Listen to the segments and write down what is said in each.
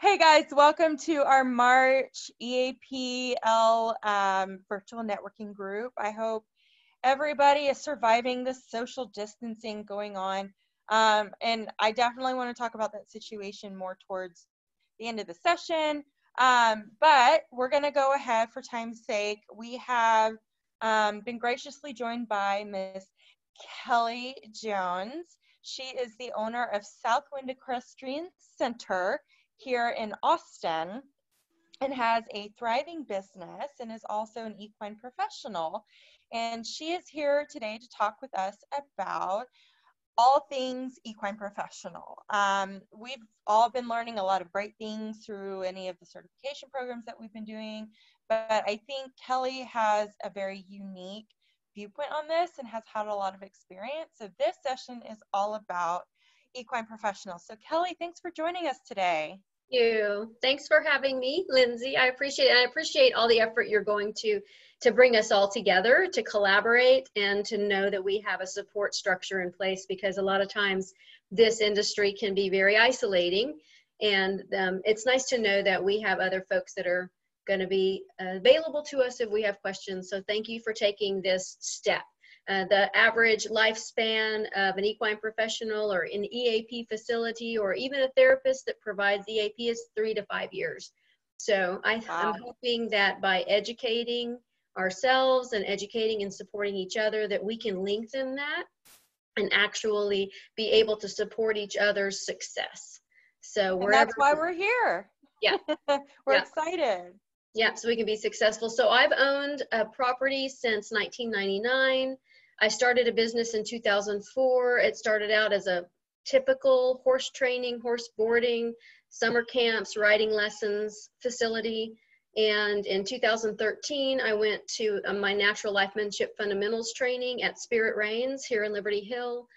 Hey guys, welcome to our March EAPL virtual networking group. I hope everybody is surviving the social distancing going on. And I definitely want to talk about that situation more towards the end of the session. But we're going to go ahead for time's sake. We have been graciously joined by Miss Kelly Jones. She is the owner of Southwind Equestrian Center here in Austin and has a thriving business and is also an equine professional. And she is here today to talk with us about all things equine professional. We've all been learning a lot of great things through any of the certification programs that we've been doing, but I think Kelly has a very unique viewpoint on this and has had a lot of experience. So this session is all about equine professionals. So Kelly, thanks for joining us today. Thank you. Thanks for having me, Lindsay. I appreciate it. And I appreciate all the effort you're going to bring us all together, to collaborate, and to know that we have a support structure in place, because a lot of times this industry can be very isolating. And it's nice to know that we have other folks that are going to be available to us if we have questions. So thank you for taking this step. The average lifespan of an equine professional or an EAP facility or even a therapist that provides EAP is 3 to 5 years. So I'm hoping that by educating ourselves and educating and supporting each other, that we can lengthen that and actually be able to support each other's success. So that's why we're here. Yeah. We're excited. Yeah, so we can be successful. So I've owned a property since 1999. I started a business in 2004. It started out as a typical horse training, horse boarding, summer camps, riding lessons facility. And in 2013, I went to my natural lifemanship fundamentals training at Spirit Reins here in Liberty Hill,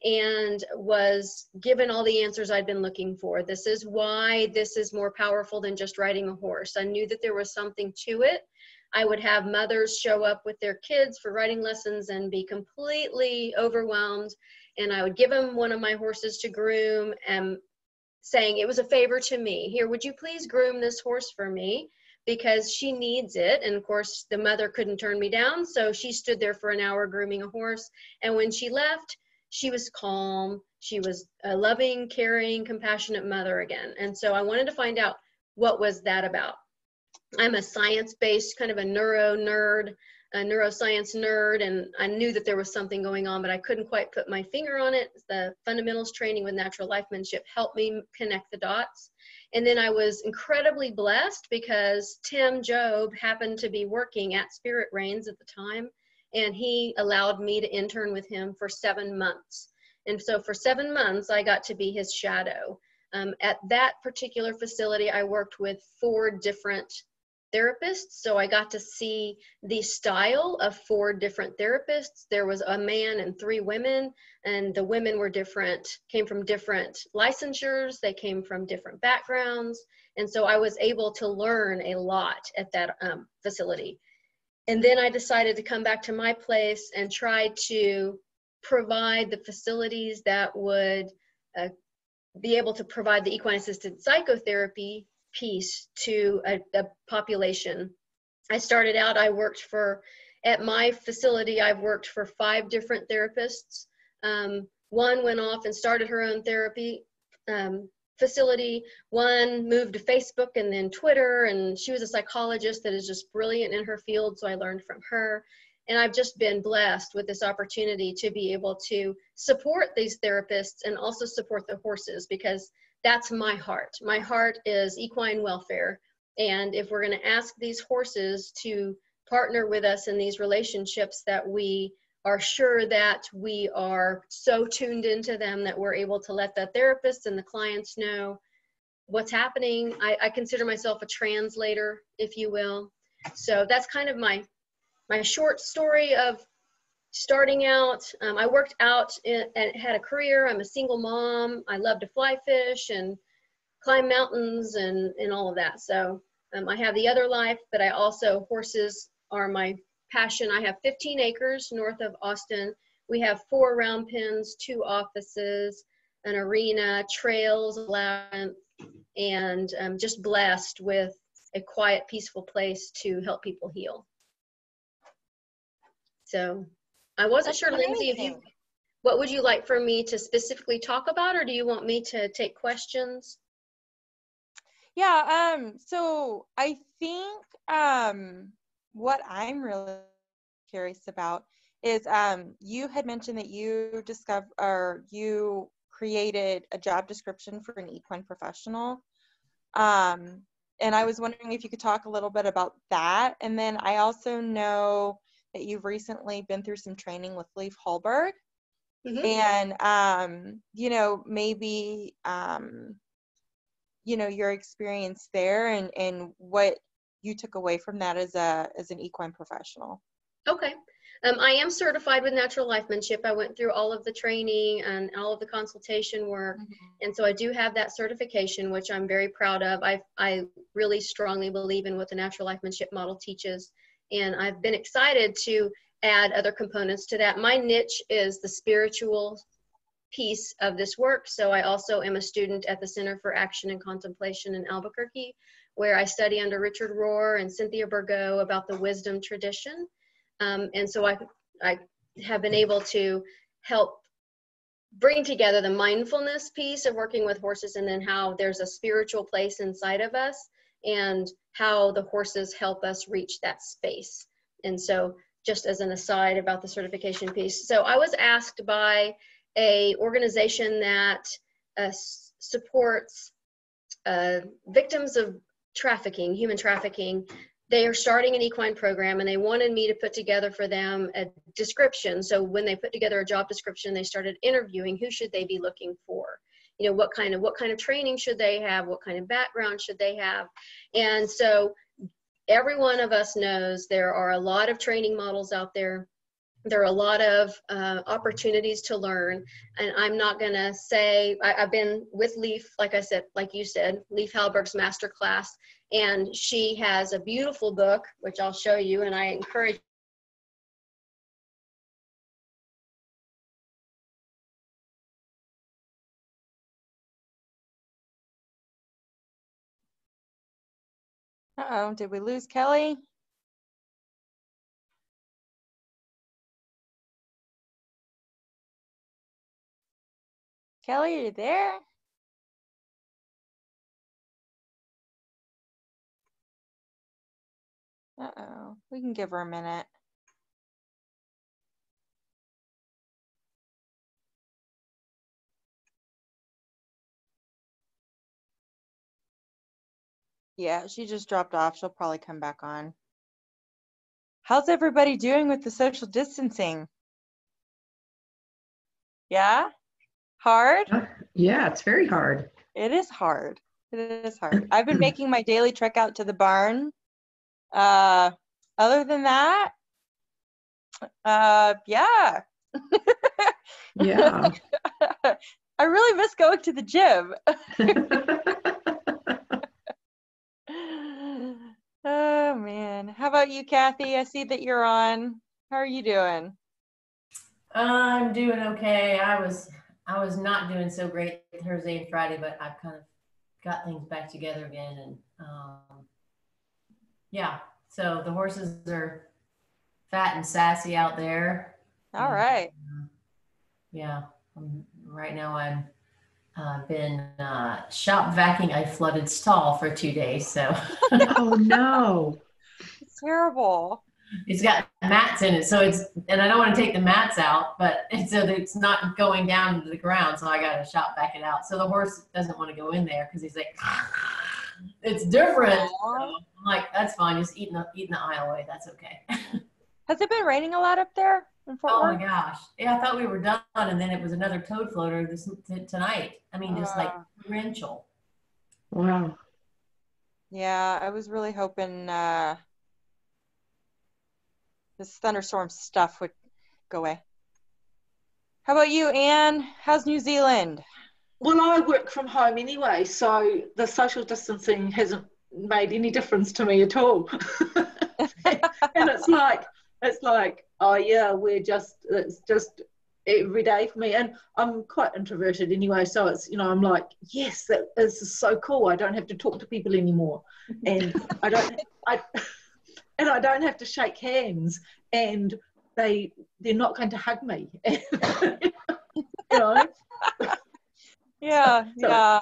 and was given all the answers I'd been looking for. This is why this is more powerful than just riding a horse. I knew that there was something to it. I would have mothers show up with their kids for riding lessons and be completely overwhelmed. And I would give them one of my horses to groom, and saying it was a favor to me. Here, would you please groom this horse for me? Because she needs it. And of course, the mother couldn't turn me down. So she stood there for an hour grooming a horse. And when she left, she was calm. She was a loving, caring, compassionate mother again. And so I wanted to find out, what was that about? I'm a science-based kind of a neuroscience nerd, and I knew that there was something going on, but I couldn't quite put my finger on it. The fundamentals training with natural lifemanship helped me connect the dots. And then I was incredibly blessed because Tim Job happened to be working at Spirit Reins at the time, and he allowed me to intern with him for 7 months. And so for 7 months, I got to be his shadow. At that particular facility, I worked with 4 different therapists. So I got to see the style of 4 different therapists. There was a man and 3 women, and the women were different, came from different licensures. They came from different backgrounds. And so I was able to learn a lot at that facility. And then I decided to come back to my place and try to provide the facilities that would be able to provide the equine-assisted psychotherapy piece to a population. I started out, at my facility, I've worked for 5 different therapists. One went off and started her own therapy facility. One moved to Facebook and then Twitter, and she was a psychologist that is just brilliant in her field, so I learned from her. And I've just been blessed with this opportunity to be able to support these therapists and also support the horses, because that's my heart. My heart is equine welfare. And if we're going to ask these horses to partner with us in these relationships, that we are sure that we are so tuned into them that we're able to let the therapists and the clients know what's happening. I consider myself a translator, if you will. So that's kind of my short story of starting out. I worked out and had a career. I'm a single mom. I love to fly fish and climb mountains and all of that. So I have the other life, but I also, horses are my passion. I have 15 acres north of Austin. We have 4 round pens, 2 offices, an arena, trails, and just blessed with a quiet, peaceful place to help people heal. So I wasn't sure, Lindsay, what would you like for me to specifically talk about, or do you want me to take questions? Yeah, so I think what I'm really curious about is you had mentioned that you created a job description for an equine professional. And I was wondering if you could talk a little bit about that. And then I also know that you've recently been through some training with Leif Hallberg. Mm-hmm. And maybe your experience there and what you took away from that as an equine professional. Okay. I am certified with natural lifemanship. I went through all of the training and all of the consultation work. And so I do have that certification, which I'm very proud of. I really strongly believe in what the natural lifemanship model teaches. And I've been excited to add other components to that. My niche is the spiritual piece of this work. So I also am a student at the Center for Action and Contemplation in Albuquerque, where I study under Richard Rohr and Cynthia Burgo about the wisdom tradition. And so I have been able to help bring together the mindfulness piece of working with horses, and then how there's a spiritual place inside of us and how the horses help us reach that space. And so just as an aside about the certification piece. So I was asked by a organization that supports victims of trafficking, human trafficking. They are starting an equine program, and they wanted me to put together for them a description. So when they put together a job description, they started interviewing who should they be looking for. What kind of training should they have? What kind of background should they have? And so every one of us knows there are a lot of training models out there. There are a lot of opportunities to learn, and I'm not going to say, I've been with Leif, like you said, Leif Hallberg's masterclass, and she has a beautiful book, which I'll show you, and I encourage Uh-oh, did we lose Kelly? Kelly, are you there? Uh-oh, we can give her a minute. Yeah, she just dropped off. She'll probably come back on. How's everybody doing with the social distancing? Yeah? Hard? Yeah, it's very hard. It is hard. It is hard. I've been making my daily trek out to the barn. Other than that, yeah. Yeah. I really miss going to the gym. Oh man. How about you, Kathy? I see that you're on. How are you doing? I'm doing okay. I was not doing so great Thursday and Friday, but I've kind of got things back together again. And yeah, so the horses are fat and sassy out there. All right. Yeah. Right now I've been shop vacuuming a flooded stall for 2 days. So. Oh no. It's terrible. It's got mats in it, and I don't want to take the mats out, but it's not going down to the ground, so I got to shop back it out. So the horse doesn't want to go in there because he's like, it's different. So I'm like, that's fine, just eating the aisle away. That's okay. Has it been raining a lot up there in Fort Worth? My gosh. Yeah, I thought we were done, and then it was another toad floater tonight. I mean, just like torrential. Wow. Yeah, I was really hoping this thunderstorm stuff would go away. How about you, Anne? How's New Zealand? Well, I work from home anyway, so the social distancing hasn't made any difference to me at all. And it's like, oh yeah, it's just every day for me. And I'm quite introverted anyway, so it's, you know, I'm like, yes, that is so cool. I don't have to talk to people anymore, and I don't have to shake hands, and they're not going to hug me. You know. Yeah, So yeah.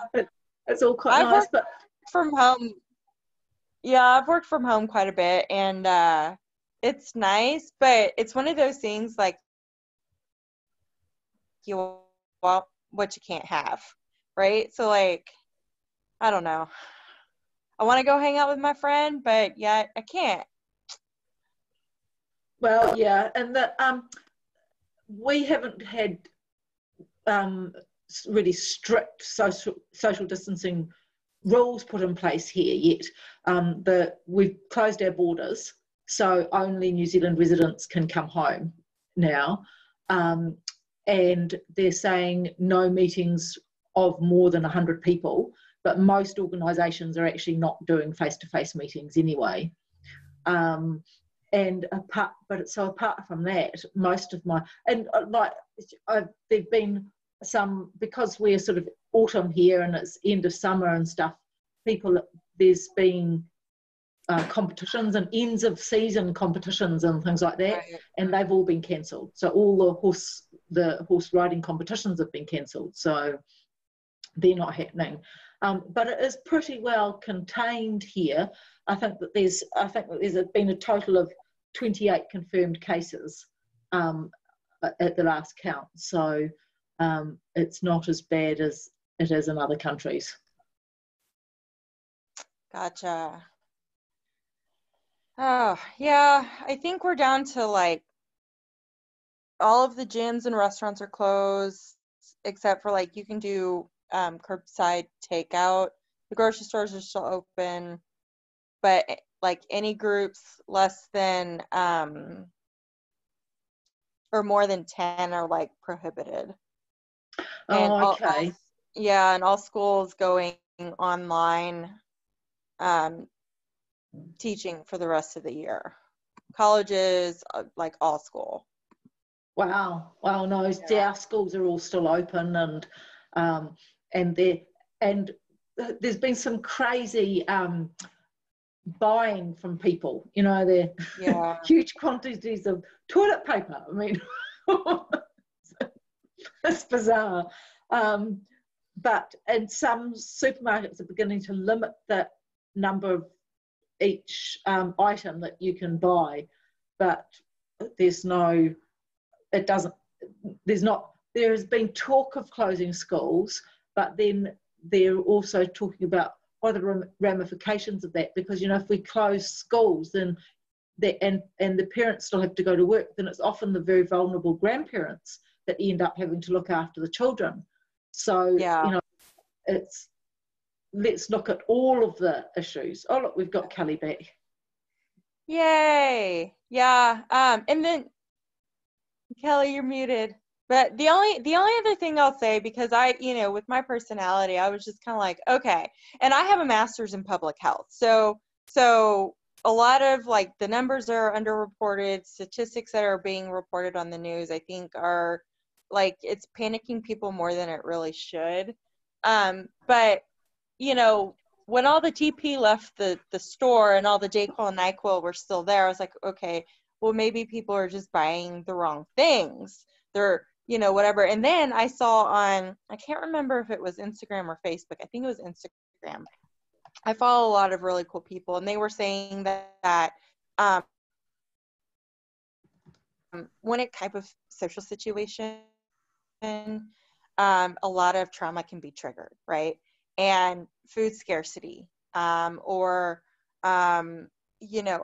it's all quite I've nice, worked but from home. Yeah, I've worked from home quite a bit, and it's nice, but it's one of those things like you want what you can't have, right? So like, I don't know. I want to go hang out with my friend, but yet I can't. well, yeah, and that we haven't had really strict social distancing rules put in place here yet. We've closed our borders, so only New Zealand residents can come home now. And they're saying no meetings of more than 100 people, but most organisations are actually not doing face-to-face meetings anyway. And apart from that, most of my, and like there've been some, because we're sort of autumn here and it's end of summer and stuff, there's been competitions and ends of season competitions and things like that, Right. and they've all been cancelled. So all the horse riding competitions have been cancelled, so they're not happening. But it is pretty well contained here. I think that there's been a total of 28 confirmed cases at the last count. So it's not as bad as it is in other countries. Gotcha. Oh, yeah. I think we're down to like all of the gyms and restaurants are closed, except for like you can do curbside takeout. The grocery stores are still open, but like any groups less than or more than 10 are like prohibited. And Oh, okay. and all schools going online teaching for the rest of the year. Colleges, like all school. Wow. Well, no, our schools are all still open, and there's been some crazy buying from people. You know, they're huge quantities of toilet paper. I mean, it's bizarre. And some supermarkets are beginning to limit the number of each item that you can buy, but there has been talk of closing schools, but then they're also talking about what are the ramifications of that, because, you know, if we close schools, then and the parents still have to go to work, then it's often the very vulnerable grandparents that end up having to look after the children. So, you know, let's look at all of the issues. Oh, look, we've got Kelly back. Yay. Yeah. And then Kelly, you're muted. But the only other thing I'll say, because with my personality, I was just kind of like, okay. And I have a master's in public health. So a lot of like the numbers that are underreported, statistics that are being reported on the news, I think are like, it's panicking people more than it really should. But when all the TP left the store and all the Dayquil and NyQuil were still there, I was like, okay, well, maybe people are just buying the wrong things. They're, whatever. And then I saw I can't remember if it was Instagram or Facebook. I think it was Instagram. I follow a lot of really cool people, and they were saying that when it type of social situation, a lot of trauma can be triggered, right? And food scarcity, or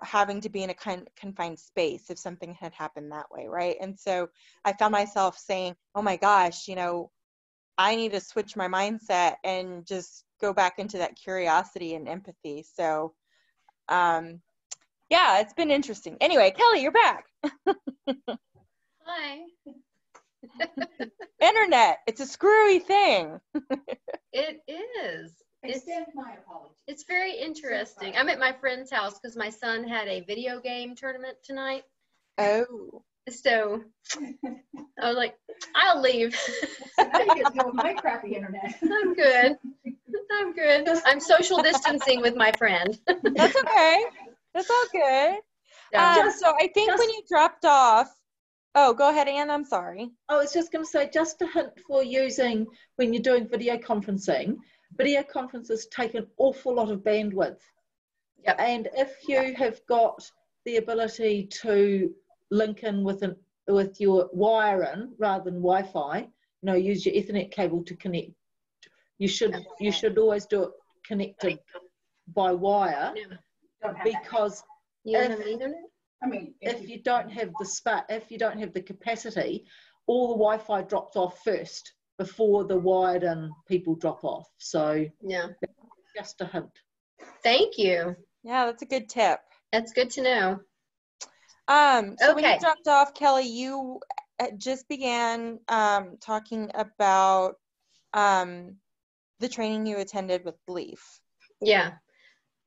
having to be in a confined space if something had happened that way, right? And so I found myself saying, oh my gosh, I need to switch my mindset and just go back into that curiosity and empathy. So yeah, it's been interesting. Anyway, Kelly, you're back. Hi. Internet, it's a screwy thing. It is. Extend my apologies. It's very interesting. I'm at my friend's house because my son had a video game tournament tonight. Oh. So I was like, I'll leave. I get to go with my crappy internet. I'm good. I'm good. I'm social distancing with my friend. That's okay. That's all good. So, So I think when you dropped off, oh, go ahead, Anne. I'm sorry. I was just going to say, just a hint for using when you're doing video conferencing. Video conferences take an awful lot of bandwidth. Yep. And if you have got the ability to link in with your wire in rather than Wi-Fi, you know, use your Ethernet cable to connect. You should always do it connected by wire, because you don't have an Ethernet? I mean, if you don't have the capacity, all the Wi-Fi drops off first before the wired in people drop off. So Yeah. just a hint. Thank you. Yeah, that's a good tip. That's good to know. So when you Okay. dropped off, Kelly, you just began talking about the training you attended with Leaf. Yeah.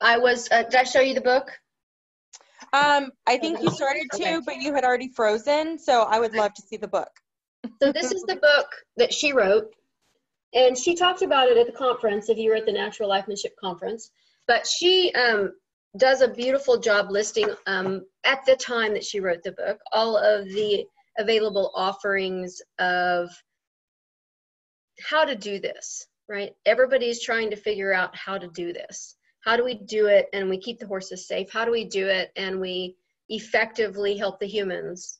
I was, did I show you the book? I think you started to, Okay. but you had already frozen, so I would love to see the book. So this is the book that she wrote, and she talked about it at the conference, if you were at the Natural Lifemanship Conference. But she does a beautiful job listing, at the time that she wrote the book, all of the available offerings of how to do this, right? Everybody's trying to figure out how to do this. How do we do it and we keep the horses safe? How do we do it and we effectively help the humans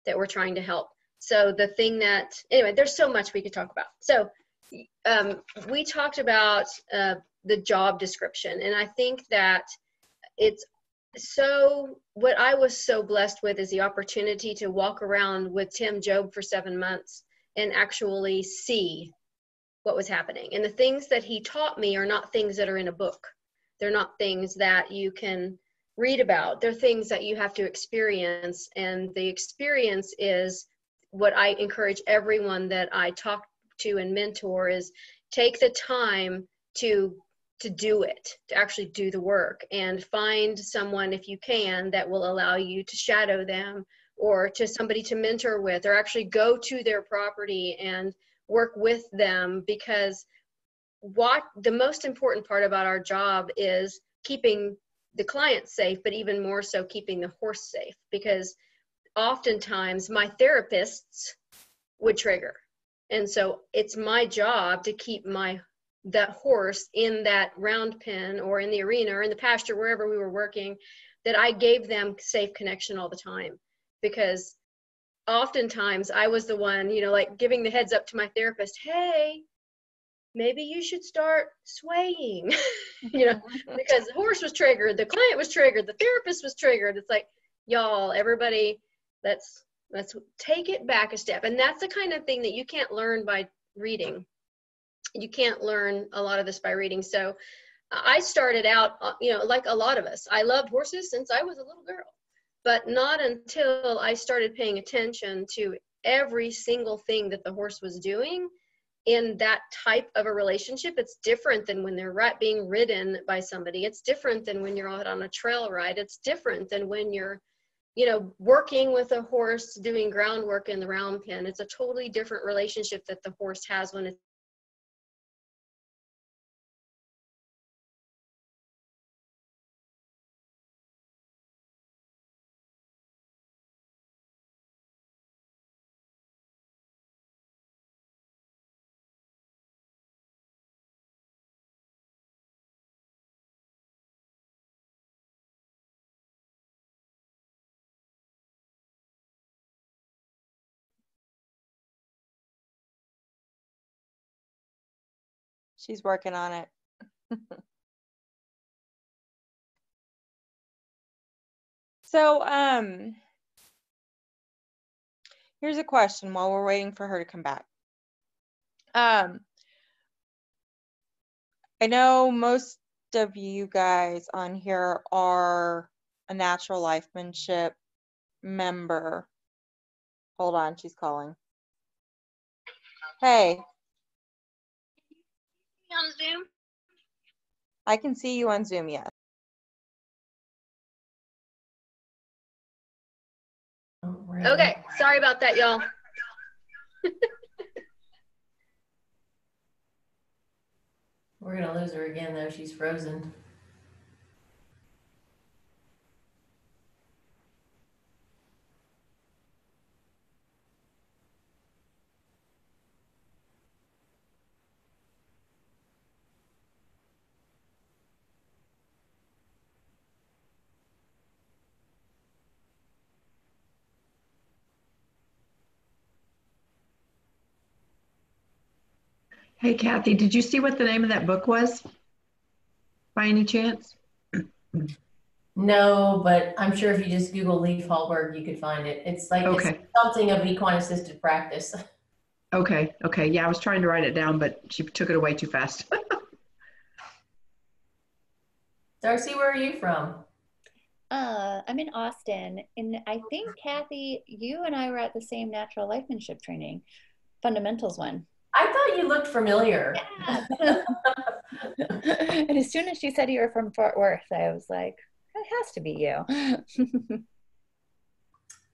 that we're trying to help? So the thing that, anyway, there's so much we could talk about. So we talked about the job description, and I think that it's so, what I was so blessed with is the opportunity to walk around with Tim Job for 7 months and actually see what was happening. And the things that he taught me are not things that are in a book. They're not things that you can read about. They're things that you have to experience. And the experience is what I encourage everyone that I talk to and mentor is take the time to do it, to actually do the work, and find someone, if you can, that will allow you to shadow them, or to somebody to mentor with, or actually go to their property and work with them. Because what the most important part about our job is keeping the client safe, but even more so keeping the horse safe, because oftentimes my therapists would trigger. And so it's my job to keep that horse in that round pen or in the arena or in the pasture, wherever we were working, that I gave them safe connection all the time. Because oftentimes I was the one, you know, like giving the heads up to my therapist, hey, maybe you should start swaying, you know, because the horse was triggered, the client was triggered, the therapist was triggered. It's like, y'all, everybody, let's take it back a step. And that's the kind of thing that you can't learn by reading. You can't learn a lot of this by reading. So I started out, you know, like a lot of us, I loved horses since I was a little girl, but not until I started paying attention to every single thing that the horse was doing in that type of a relationship. It's different than when they're being ridden by somebody. It's different than when you're out on a trail ride. It's different than when you're, you know, working with a horse, doing groundwork in the round pen. It's a totally different relationship that the horse has when it's She's working on it. So, here's a question while we're waiting for her to come back. I know most of you guys on here are a Natural Lifemanship member. Hold on, she's calling. Hey. on Zoom. I can see you on Zoom, yes. All right. Okay, sorry about that, y'all. We're gonna lose her again though. She's frozen. Hey, Kathy, did you see what the name of that book was by any chance? No, but I'm sure if you just Google Leaf Hallberg, you could find it. It's like Okay. It's something of equine assisted practice. Okay. Yeah, I was trying to write it down, but she took it away too fast. Darcy, where are you from? I'm in Austin, and I think Kathy, you and I were at the same natural lifemanship training, fundamentals one. I thought you looked familiar. Yeah. And as soon as she said you were from Fort Worth, I was like, that has to be you.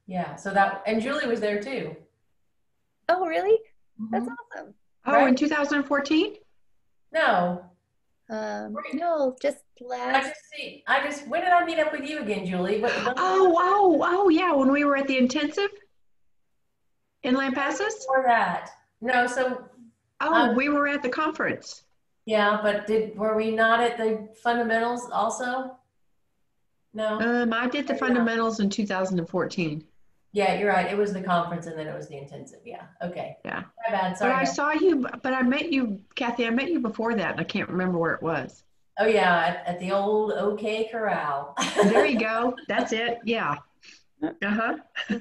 Yeah, and Julie was there too. Oh, really? That's Mhm. awesome. Oh, Right? in 2014? No. No, just last. When did I meet up with you again, Julie? Oh, yeah, when we were at the intensive in Lampasas? Before that. No, so Oh, we were at the conference. yeah, but were we not at the fundamentals also? No. I did the fundamentals in 2014. Yeah, you're right. It was the conference and then it was the intensive. Yeah. Okay. Yeah. My bad. But Sorry. I saw you, but I met you, Kathy, I met you before that, and I can't remember where it was. Oh yeah, at the old OK Corral. There you go. That's it. Yeah. Uh-huh. So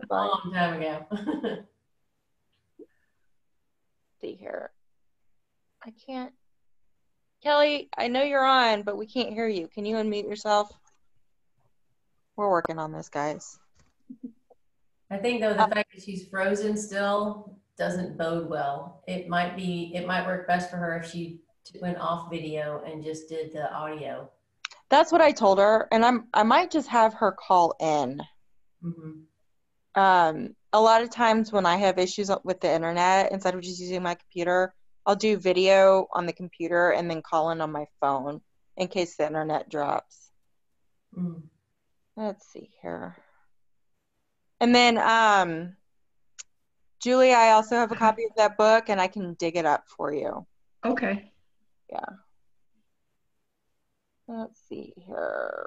fun. Long time ago. See here. I can't. Kelly, I know you're on, but we can't hear you. Can you unmute yourself? We're working on this, guys. I think though the fact that she's frozen still doesn't bode well. It might work best for her if she went off video and just did the audio. That's what I told her, and I might just have her call in. Mm-hmm. A lot of times when I have issues with the internet, instead of just using my computer, I'll do video on the computer and then call in on my phone in case the internet drops. Mm. Let's see here. And then, Julie, I also have a copy of that book, and I can dig it up for you. Okay. Yeah. Let's see here.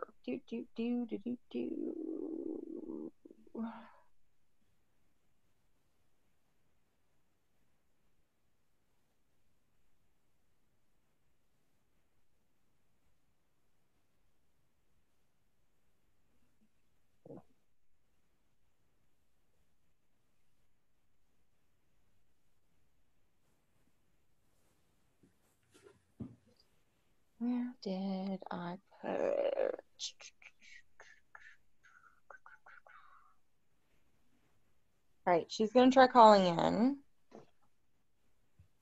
Where did I put? All right, she's gonna try calling in.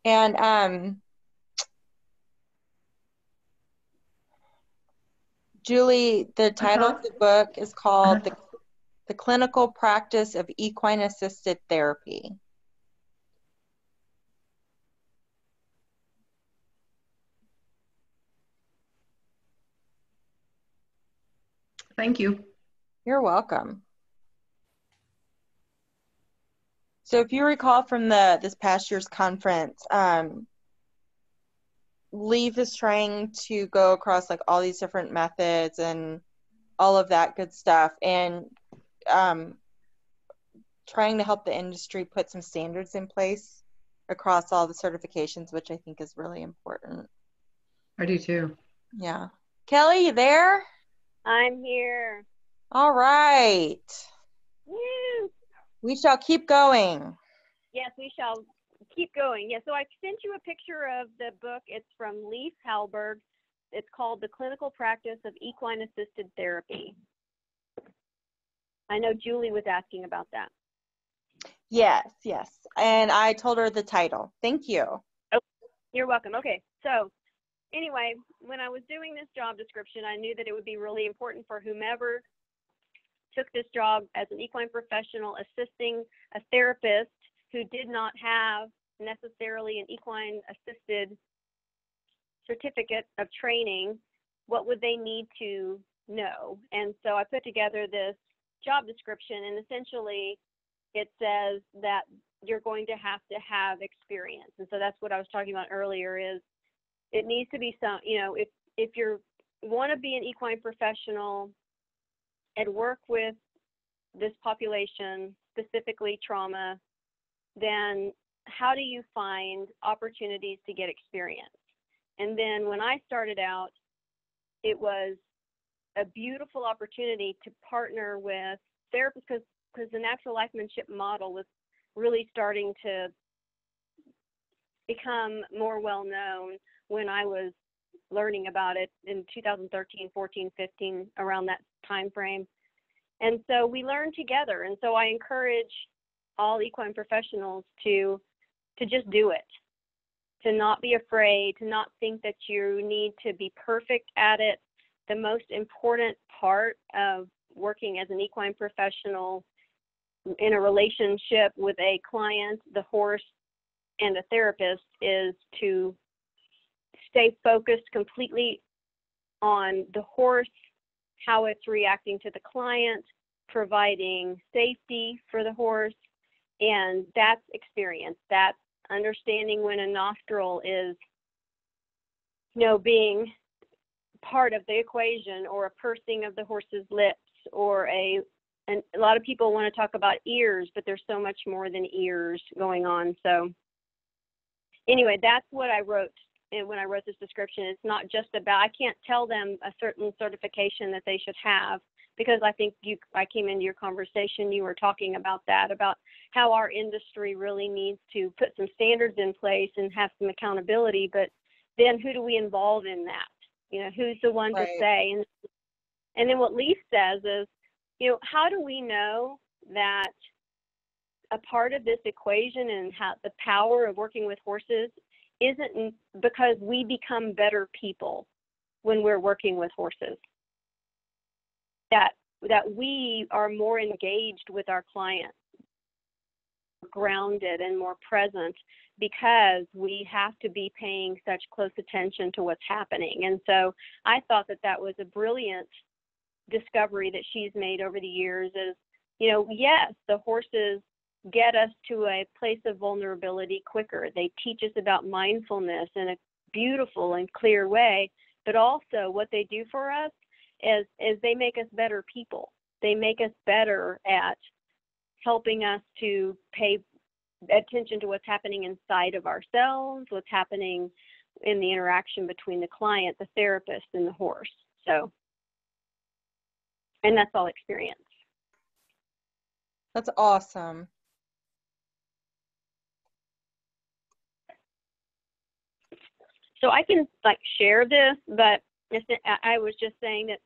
And Julie, the title of the book is called The Clinical Practice of Equine Assisted Therapy. Thank you. You're welcome. So if you recall from this past year's conference, Leaf is trying to go across like all these different methods and all of that good stuff, and trying to help the industry put some standards in place across all the certifications, which I think is really important. I do too. Yeah. Kelly, you there? I'm here. All right. Woo! We shall keep going. Yes, we shall keep going. Yeah, so I sent you a picture of the book. It's from Leif Hallberg. It's called The Clinical Practice of Equine Assisted Therapy. I know Julie was asking about that. Yes. And I told her the title. Thank you. Oh, you're welcome. Okay, so anyway, when I was doing this job description, I knew that it would be really important for whomever took this job as an equine professional assisting a therapist who did not have necessarily an equine assisted certificate of training, what would they need to know? And so I put together this job description, and essentially it says that you're going to have experience. And so that's what I was talking about earlier, is it needs to be some, you know, if you want to be an equine professional and work with this population, specifically trauma, then how do you find opportunities to get experience? And then when I started out, it was a beautiful opportunity to partner with therapists, because the natural lifemanship model was really starting to become more well known when I was learning about it in 2013, 14, 15, around that time frame. And so we learned together. And so I encourage all equine professionals to just do it, to not be afraid, to not think that you need to be perfect at it. The most important part of working as an equine professional in a relationship with a client, the horse, and a therapist is to stay focused completely on the horse, how it's reacting to the client, providing safety for the horse, and that's experience. That's understanding when a nostril is, you know, being part of the equation, or a pursing of the horse's lips, or and a lot of people want to talk about ears, but there's so much more than ears going on. So anyway, that's what I wrote. And when I wrote this description, it's not just about, I can't tell them a certain certification that they should have, because I think I came into your conversation, you were talking about that, about how our industry really needs to put some standards in place and have some accountability, but then who do we involve in that? You know, who's the one to say? And then what Leaf says is, you know, how do we know that a part of this equation and how the power of working with horses isn't because we become better people when we're working with horses, that we are more engaged with our clients, grounded and more present, because we have to be paying such close attention to what's happening. And so I thought that was a brilliant discovery that she's made over the years, is, you know, yes, the horses get us to a place of vulnerability quicker. They teach us about mindfulness in a beautiful and clear way, but also what they do for us is they make us better people. They make us better at helping us to pay attention to what's happening inside of ourselves, what's happening in the interaction between the client, the therapist, and the horse. So, and that's all experience. That's awesome. So I can share this, but I was just saying that,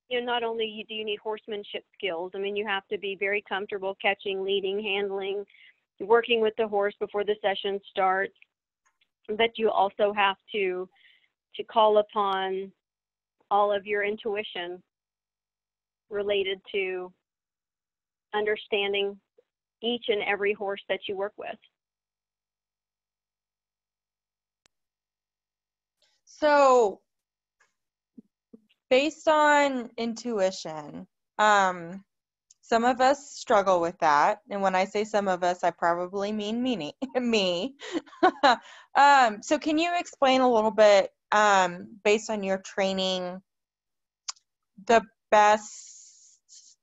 you know, not only do you need horsemanship skills, I mean, you have to be very comfortable catching, leading, handling, working with the horse before the session starts, but you also have to call upon all of your intuition related to understanding each and every horse that you work with. So based on intuition, some of us struggle with that. And when I say some of us, I probably mean me. So can you explain a little bit, based on your training, the best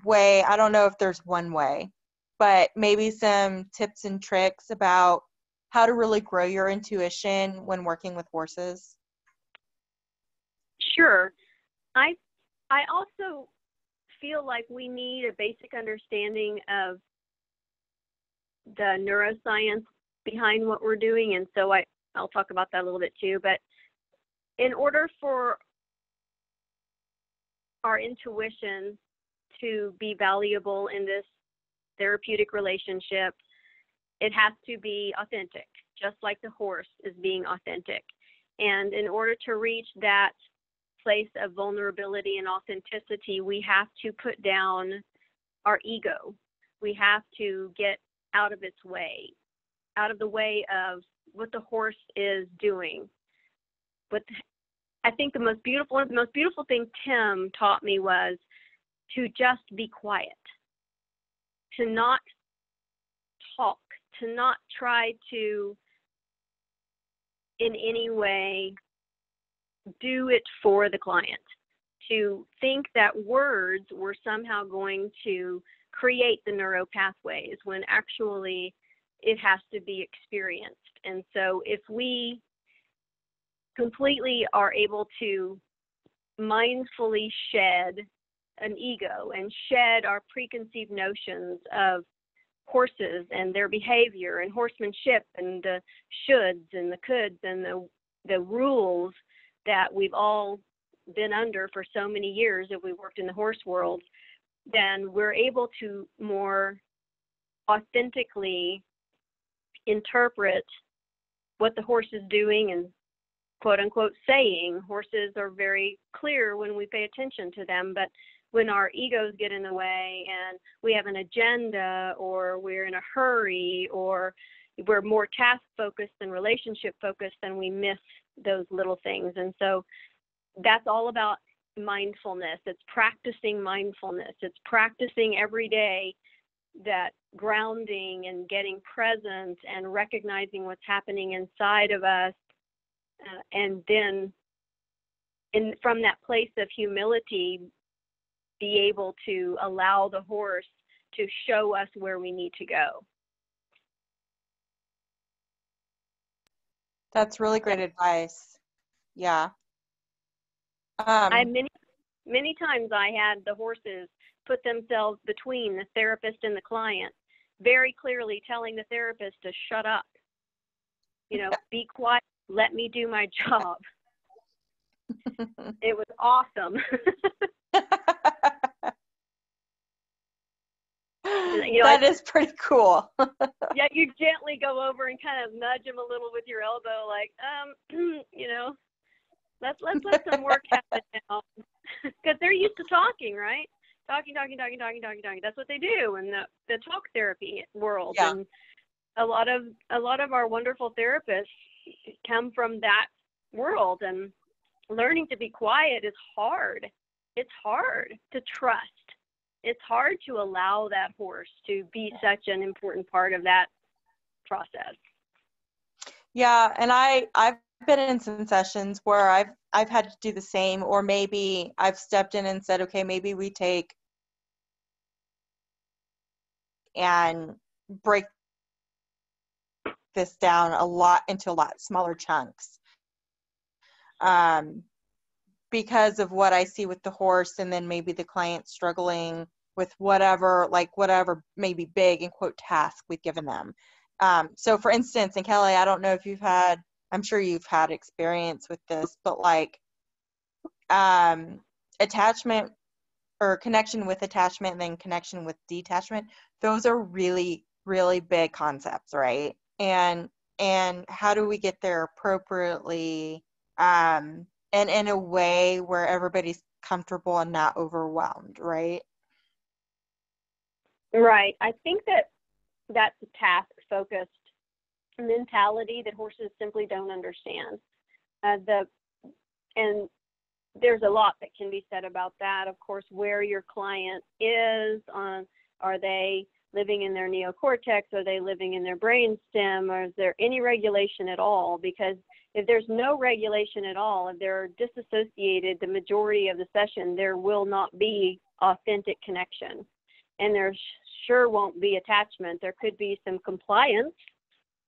way? I don't know if there's one way, but maybe some tips and tricks about how to really grow your intuition when working with horses? Sure. I also feel like we need a basic understanding of the neuroscience behind what we're doing, and so I'll talk about that a little bit too. But in order for our intuition to be valuable in this therapeutic relationship, it has to be authentic, just like the horse is being authentic. And in order to reach that place of vulnerability and authenticity, we have to put down our ego. We have to get out of its way, out of the way of what the horse is doing. But I think one of the most beautiful things Tim taught me was to just be quiet, to not talk, to not try to in any way do it for the client, to think that words were somehow going to create the neuro pathways when actually it has to be experienced. And so if we completely are able to mindfully shed an ego and shed our preconceived notions of horses and their behavior and horsemanship and the shoulds and the coulds and the rules that we've all been under for so many years if we worked in the horse world, then we're able to more authentically interpret what the horse is doing and quote unquote saying. Horses are very clear when we pay attention to them, but when our egos get in the way and we have an agenda or we're in a hurry or we're more task focused than relationship focused, then we miss those little things. And so that's all about mindfulness. It's practicing mindfulness. It's practicing every day that grounding and getting present and recognizing what's happening inside of us. And then from that place of humility, be able to allow the horse to show us where we need to go. That's really great advice. Yeah. Many times I had the horses put themselves between the therapist and the client, very clearly telling the therapist to shut up, be quiet, let me do my job. It was awesome. That is pretty cool. Yeah, you gently go over and kind of nudge them a little with your elbow, like, let's let some work happen now, because they're used to talking, right? Talking. That's what they do in the talk therapy world. Yeah. And a lot of our wonderful therapists come from that world, and learning to be quiet is hard. It's hard to trust. It's hard to allow that horse to be such an important part of that process. Yeah, and I've been in some sessions where I've had to do the same, or maybe I've stepped in and said, okay, maybe we take and break this down into a lot smaller chunks. Because of what I see with the horse, and then maybe the client struggling with whatever maybe big in quote task we've given them. So for instance, and Kelly, I don't know if I'm sure you've had experience with this, but like attachment or connection with attachment and then connection with detachment, those are really, really big concepts, right? And how do we get there appropriately and in a way where everybody's comfortable and not overwhelmed, right? Right. I think that's a task-focused mentality that horses simply don't understand. And there's a lot that can be said about that. Of course, where your client is, are they living in their neocortex? Are they living in their brainstem? Or is there any regulation at all? Because if there's no regulation at all, if they're disassociated the majority of the session, there will not be authentic connection. And there sure won't be attachment. There could be some compliance.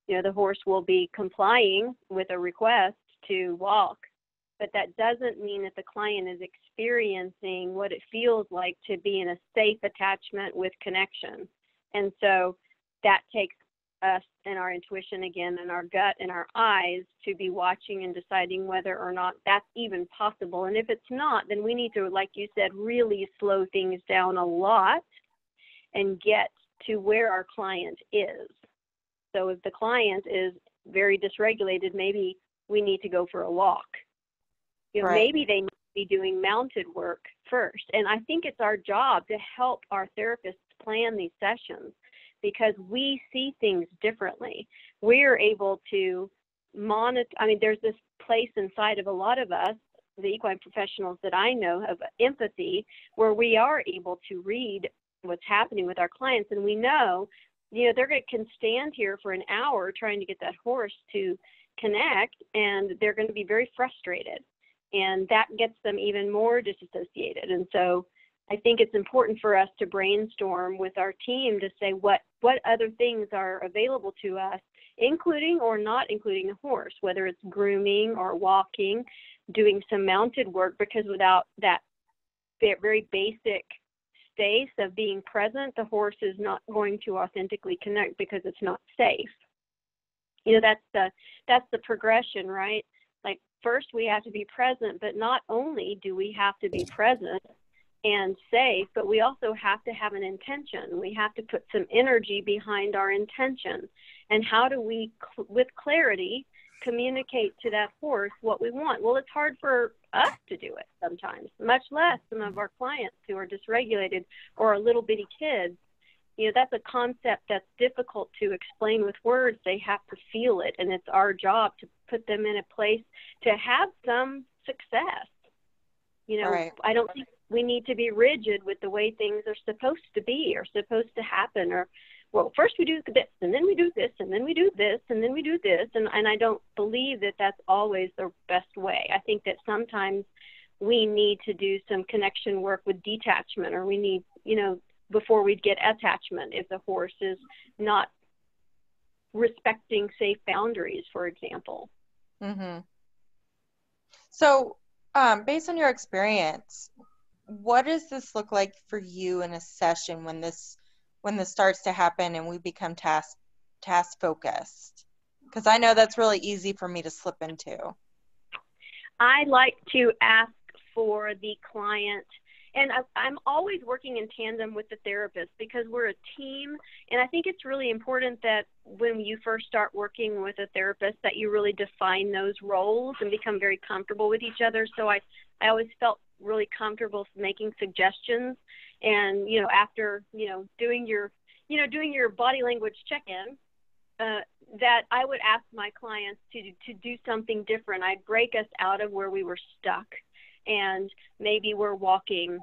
The horse will be complying with a request to walk, but that doesn't mean that the client is experiencing what it feels like to be in a safe attachment with connection. And so that takes us and our intuition again, and our gut and our eyes to be watching and deciding whether or not that's even possible. And if it's not, then we need to, like you said, really slow things down a lot and get to where our client is. So if the client is very dysregulated, maybe we need to go for a walk. Right. Maybe they need to be doing mounted work first. And I think it's our job to help our therapists plan these sessions because we see things differently. We're able to monitor. I mean, there's this place inside of a lot of us, the equine professionals that I know, of empathy, where we are able to read what's happening with our clients. And we know, they're can stand here for an hour trying to get that horse to connect, and they're going to be very frustrated. And that gets them even more disassociated. And so I think it's important for us to brainstorm with our team to say what other things are available to us, including or not including a horse, whether it's grooming or walking, doing some mounted work, because without that very basic space of being present, the horse is not going to authentically connect because it's not safe. That's the progression, right? Like, first we have to be present, but not only do we have to be present and safe, but we also have to have an intention. We have to put some energy behind our intention. And how do we, with clarity, communicate to that horse what we want? Well, it's hard for us to do it sometimes, much less some of our clients who are dysregulated or are little bitty kids. That's a concept that's difficult to explain with words. They have to feel it, and it's our job to put them in a place to have some success. Right. I don't think we need to be rigid with the way things are supposed to be or supposed to happen, or, well, first we do this, and then we do this, and then we do this, and then we do this. And I don't believe that that's always the best way. I think that sometimes we need to do some connection work with detachment, or we need, before we get attachment, if the horse is not respecting safe boundaries, for example. Mm-hmm. So, based on your experience, what does this look like for you in a session when this starts to happen and we become task focused? Because I know that's really easy for me to slip into. I like to ask for the client, and I'm always working in tandem with the therapist because we're a team. And I think it's really important that when you first start working with a therapist that you really define those roles and become very comfortable with each other. So I always felt really comfortable making suggestions. And, after, doing your body language check-in, that I would ask my clients to do something different. I'd break us out of where we were stuck. And maybe we're walking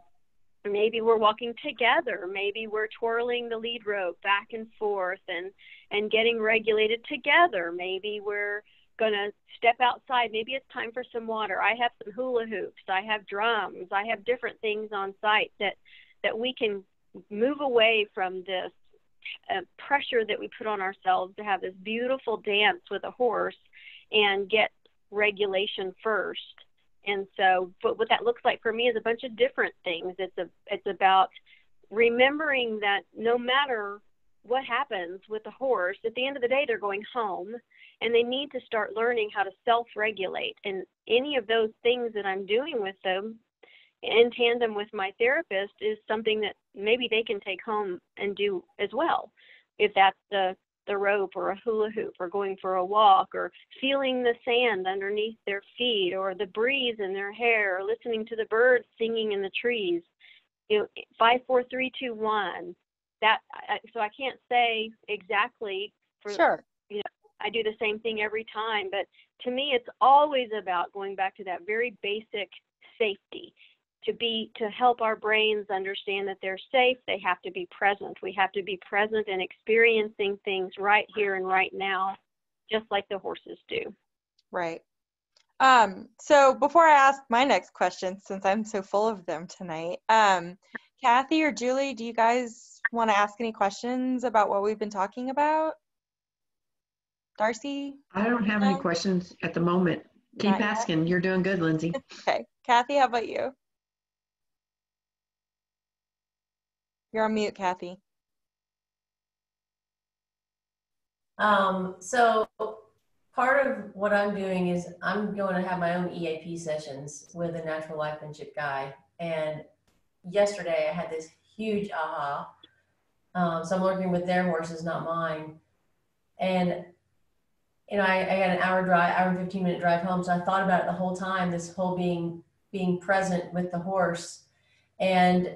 together. Maybe we're twirling the lead rope back and forth and getting regulated together. Maybe we're going to step outside. Maybe it's time for some water. I have some hula hoops. I have drums. I have different things on site that we can move away from this pressure that we put on ourselves to have this beautiful dance with a horse and get regulation first. And so, but what that looks like for me is a bunch of different things. It's about remembering that no matter what happens with the horse, at the end of the day, they're going home, and they need to start learning how to self-regulate. And any of those things that I'm doing with them in tandem with my therapist is something that maybe they can take home and do as well. If that's the rope or a hula hoop or going for a walk or feeling the sand underneath their feet or the breeze in their hair or listening to the birds singing in the trees. 5, 4, 3, 2, 1. So I can't say exactly for sure. I do the same thing every time, but to me it's always about going back to that very basic safety. To help our brains understand that they're safe, they have to be present. We have to be present and experiencing things right here and right now, just like the horses do. Right. So before I ask my next question, since I'm so full of them tonight, Kathy or Julie, do you guys want to ask any questions about what we've been talking about? Darcy? I don't have any questions at the moment. Keep asking. You're doing good, Lindsay. Okay. Kathy, how about you? You're on mute, Kathy. So part of what I'm doing is I'm going to have my own EAP sessions with a natural lifemanship guy. And yesterday I had this huge aha. So I'm working with their horses, not mine. And, I got an hour and 15-minute drive home. So I thought about it the whole time, this whole being being present with the horse. And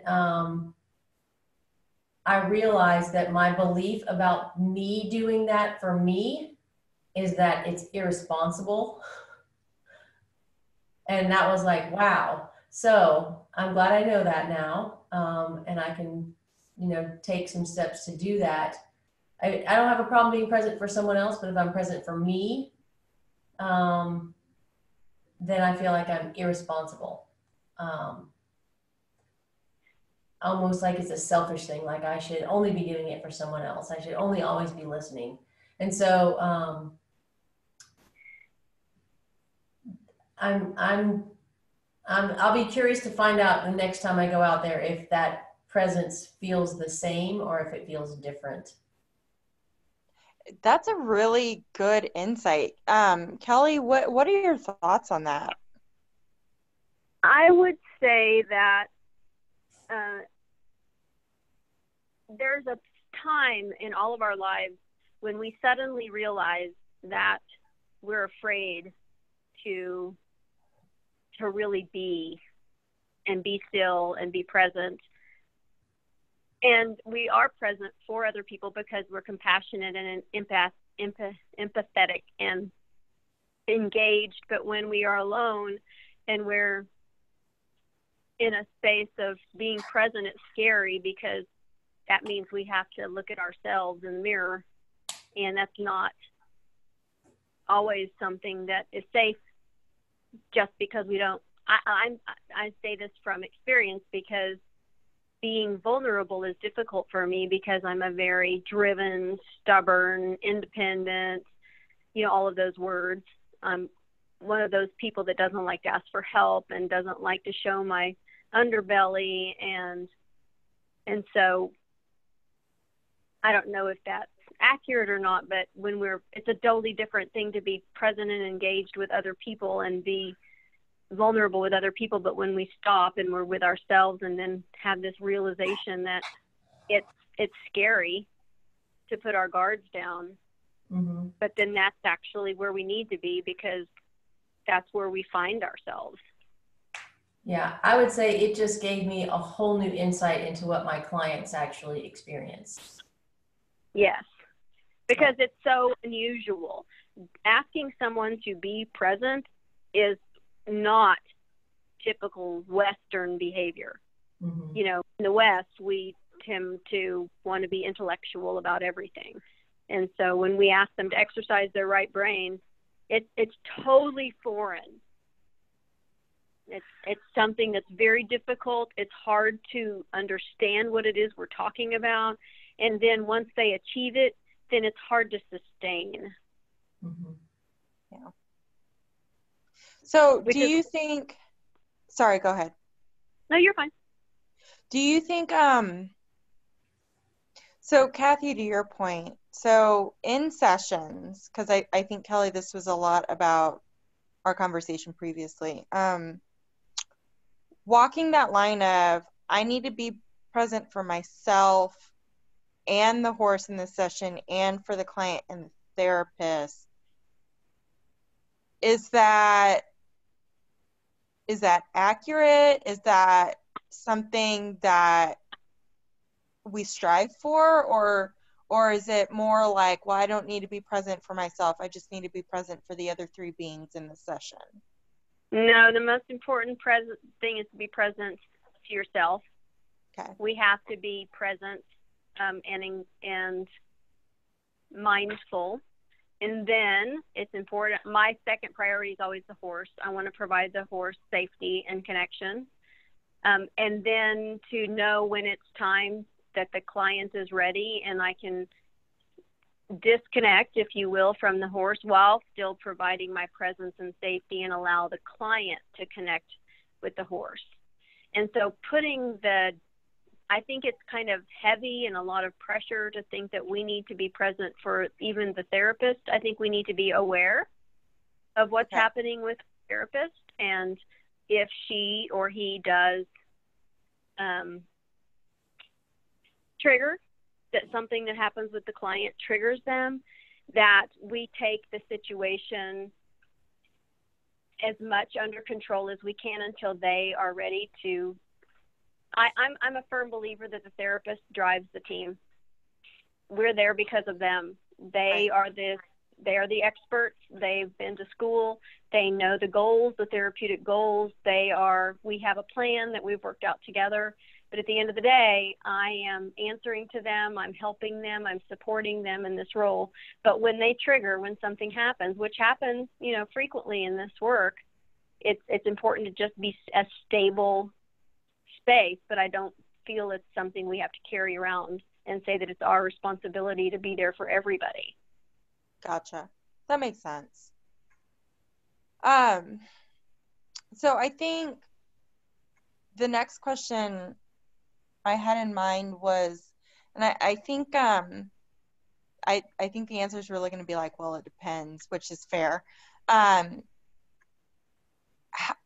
I realized that my belief about me doing that for me is that it's irresponsible. And that was like, wow. So I'm glad I know that now. And I can, take some steps to do that. I don't have a problem being present for someone else, but if I'm present for me, then I feel like I'm irresponsible. Almost like it's a selfish thing. Like I should only be doing it for someone else. I should only always be listening. And so, I'll be curious to find out the next time I go out there if that presence feels the same or if it feels different. That's a really good insight. Kelly, what are your thoughts on that? I would say that there's a time in all of our lives when we suddenly realize that we're afraid to really be still and be present. And we are present for other people because we're compassionate and empathetic and engaged. But when we are alone and we're in a space of being present, it's scary because that means we have to look at ourselves in the mirror. And that's not always something that is safe just because we don't. I say this from experience because being vulnerable is difficult for me because I'm a very driven, stubborn, independent, all of those words. I'm one of those people that doesn't like to ask for help and doesn't like to show my underbelly. And so I don't know if that's accurate or not, but it's a totally different thing to be present and engaged with other people and be vulnerable with other people. But when we stop and we're with ourselves and then have this realization that it's scary to put our guards down, but then that's actually where we need to be because that's where we find ourselves. Yeah, I would say it just gave me a whole new insight into what my clients actually experience. Yes, because it's so unusual. Asking someone to be present is not typical Western behavior. In the West, we tend to want to be intellectual about everything. And so when we ask them to exercise their right brain, it's totally foreign. It's something that's very difficult. It's hard to understand what it is we're talking about. And then once they achieve it, then it's hard to sustain. Yeah. So do you think, sorry, go ahead. No, you're fine. Do you think, so Kathy, to your point, so in sessions, because I think, Kelly, this was a lot about our conversation previously, walking that line of, I need to be present for myself and the horse in the session and for the client and the therapist, is that accurate? Is that something that we strive for, or is it more like, well, I don't need to be present for myself, I just need to be present for the other three beings in the session? No, the most important thing is to be present to yourself. Okay. We have to be present and mindful. And then it's important. My second priority is always the horse. I want to provide the horse safety and connection. And then to know when it's time that the client is ready and I can disconnect, if you will, from the horse while still providing my presence and safety and allow the client to connect with the horse. And so I think it's kind of heavy and a lot of pressure to think that we need to be present for even the therapist. I think we need to be aware of what's happening with the therapist, and if she or he does trigger, that something that happens with the client triggers them, that we take the situation as much under control as we can until they are ready to. I'm a firm believer that the therapist drives the team. We're there because of them. They are the experts. They've been to school. They know the goals, the therapeutic goals. We have a plan that we've worked out together. But at the end of the day, I am answering to them. I'm helping them. I'm supporting them in this role. But when they trigger, when something happens, which happens, frequently in this work, it's important to just be a stable space. But I don't feel it's something we have to carry around and say that it's our responsibility to be there for everybody. Gotcha. That makes sense. So I think the next question I had in mind was, and I think I think the answer is really going to be like, well, it depends, which is fair.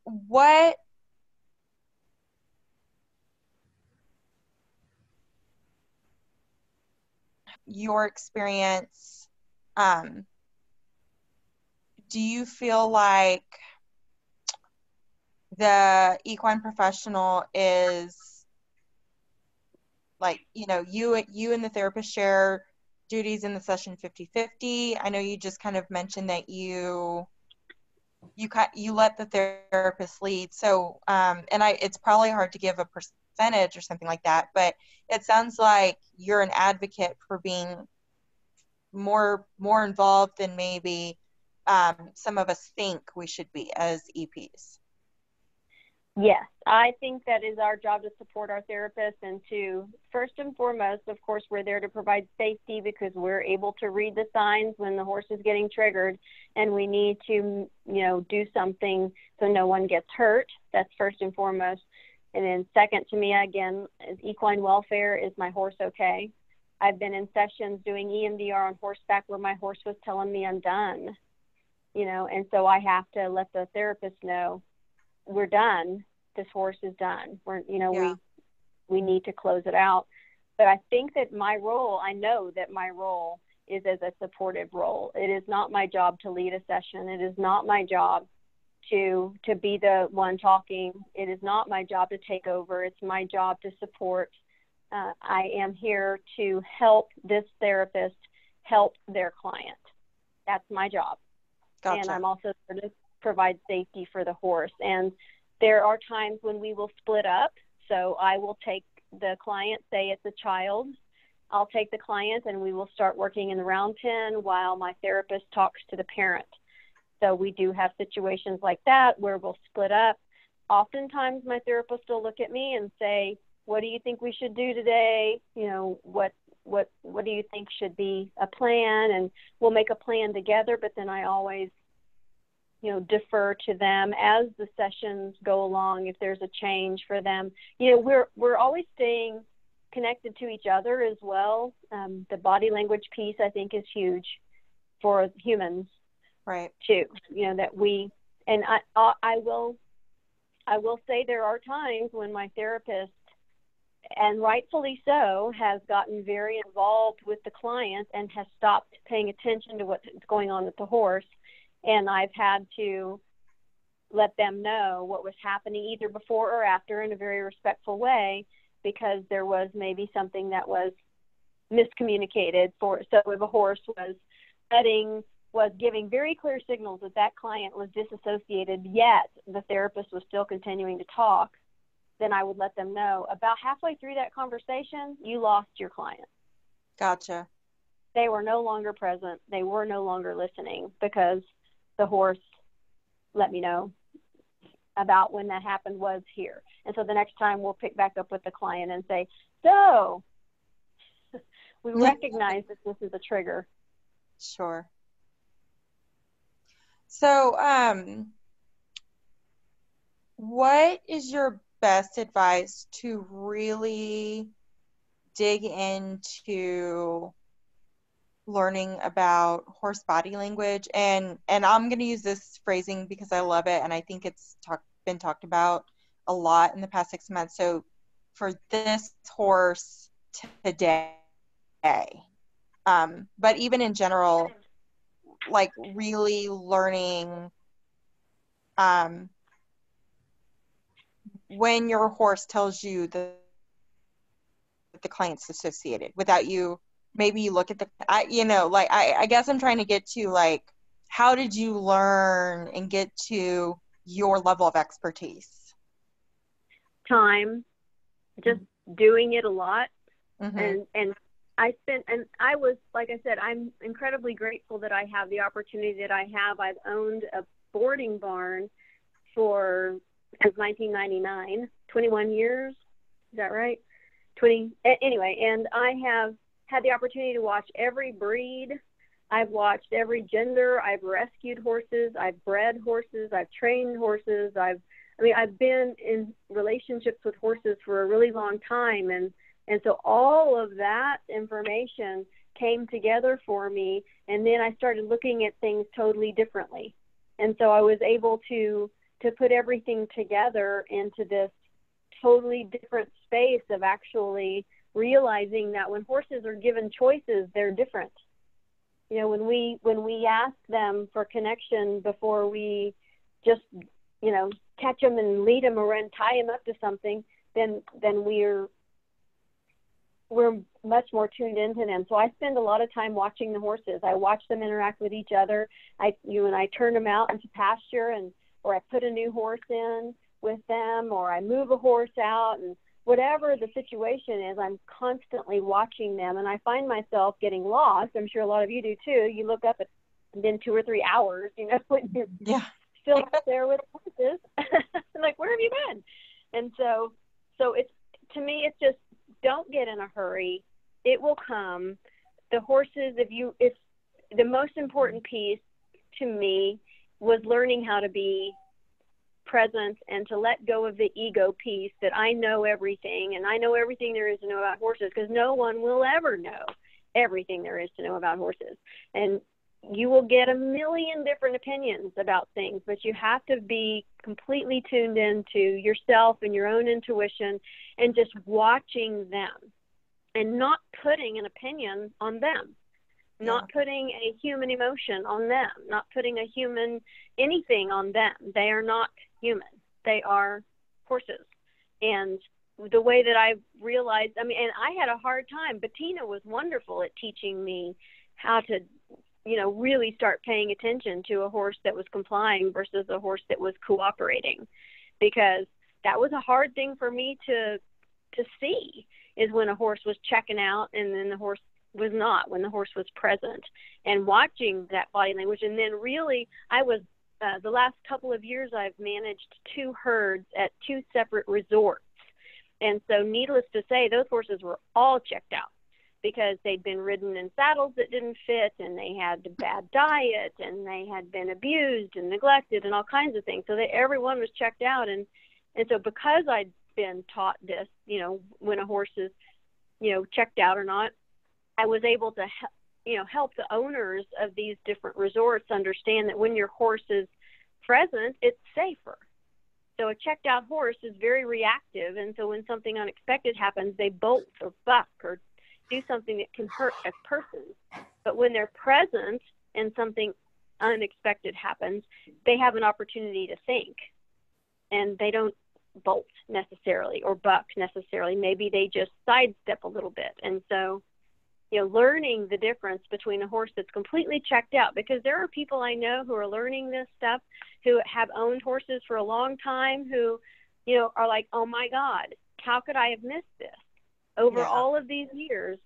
What your experience, do you feel like the equine professional is like, you and the therapist share duties in the session 50-50? I know you just kind of mentioned that you let the therapist lead. So, it's probably hard to give a percentage or something like that, but it sounds like you're an advocate for being more involved than maybe some of us think we should be as EPs. Yes, I think that is our job, to support our therapists, and to, first and foremost, of course, we're there to provide safety because we're able to read the signs when the horse is getting triggered, and we need to, do something so no one gets hurt. That's first and foremost. And then second to me, again, is equine welfare. Is my horse okay? I've been in sessions doing EMDR on horseback where my horse was telling me I'm done, and so I have to let the therapist know, we're done. This horse is done. We need to close it out. But I think that I know that my role is as a supportive role. It is not my job to lead a session. It is not my job to be the one talking. It is not my job to take over. It's my job to support. I am here to help this therapist help their client. That's my job. Gotcha. And I'm also there to provide safety for the horse. And there are times when we will split up. So I will take the client, say it's a child, I'll take the client and we will start working in the round pen while my therapist talks to the parent. So we do have situations like that where we'll split up. Oftentimes my therapist will look at me and say, what do you think we should do today? What do you think should be a plan? And we'll make a plan together, but then I always defer to them as the sessions go along. If there's a change for them, we're always staying connected to each other as well. The body language piece, I think, is huge for humans, right? Too, that we, and I will say there are times when my therapist, and rightfully so, has gotten very involved with the client and has stopped paying attention to what's going on with the horse. And I've had to let them know what was happening either before or after in a very respectful way, because there was maybe something that was miscommunicated. So if a horse was giving very clear signals that client was disassociated, yet the therapist was still continuing to talk, then I would let them know about halfway through that conversation, you lost your client. Gotcha. They were no longer present. They were no longer listening because the horse let me know about when that happened was here. And so the next time we'll pick back up with the client and say, so we recognize that this is a trigger. Sure. So, what is your best advice to really dig into learning about horse body language? And I'm going to use this phrasing because I love it, and I think it's been talked about a lot in the past 6 months. So for this horse today, but even in general, like really learning when your horse tells you that the client's associated without you, maybe you look at the, I guess I'm trying to get to like, how did you learn and get to your level of expertise? Time, just doing it a lot. Mm-hmm. And I was, like I said, I'm incredibly grateful that I have the opportunity that I have. I've owned a boarding barn since 1999, 21 years. Is that right? Anyway, and I have had the opportunity to watch every breed. I've watched every gender. I've rescued horses. I've bred horses. I've trained horses. I've been in relationships with horses for a really long time. And so all of that information came together for me. And then I started looking at things totally differently. And so I was able to put everything together into this totally different space of actually realizing that when horses are given choices, they're different. You know, when we ask them for connection before we just, catch them and lead them or tie them up to something, then we're much more tuned into them. So I spend a lot of time watching the horses. I watch them interact with each other. I turn them out into pasture, or I put a new horse in with them, or I move a horse out, and whatever the situation is, I'm constantly watching them. And I find myself getting lost. I'm sure a lot of you do too. You look up, it's been 2 or 3 hours, when you're still up there with horses. Like, where have you been? And so it's, to me, it's just, don't get in a hurry. It will come. The horses, if the most important piece to me was learning how to be present and to let go of the ego piece that I know everything and I know everything there is to know about horses, because no one will ever know everything there is to know about horses. And you will get a million different opinions about things, but you have to be completely tuned into yourself and your own intuition and just watching them and not putting an opinion on them, not putting a human emotion on them, not putting a human anything on them. They are not human. They are horses. And the way that I realized, and I had a hard time. Bettina was wonderful at teaching me how to, really start paying attention to a horse that was complying versus a horse that was cooperating, because that was a hard thing for me to see, is when a horse was checking out and then the horse was not, when the horse was present, and watching that body language. And then really I was, the last couple of years I've managed 2 herds at 2 separate resorts. And so needless to say, those horses were all checked out because they'd been ridden in saddles that didn't fit, and they had a bad diet, and they had been abused and neglected and all kinds of things. So that everyone was checked out. And so because I'd been taught this, when a horse is, checked out or not, I was able to help the owners of these different resorts understand that when your horse is present, it's safer. So a checked out horse is very reactive, and so when something unexpected happens, they bolt or buck or do something that can hurt a person. But when they're present and something unexpected happens, they have an opportunity to think, and they don't bolt necessarily or buck necessarily. Maybe they just sidestep a little bit. And so, learning the difference between a horse that's completely checked out, because there are people I know who are learning this stuff, who have owned horses for a long time, who, are like, oh my God, how could I have missed this over all of these years,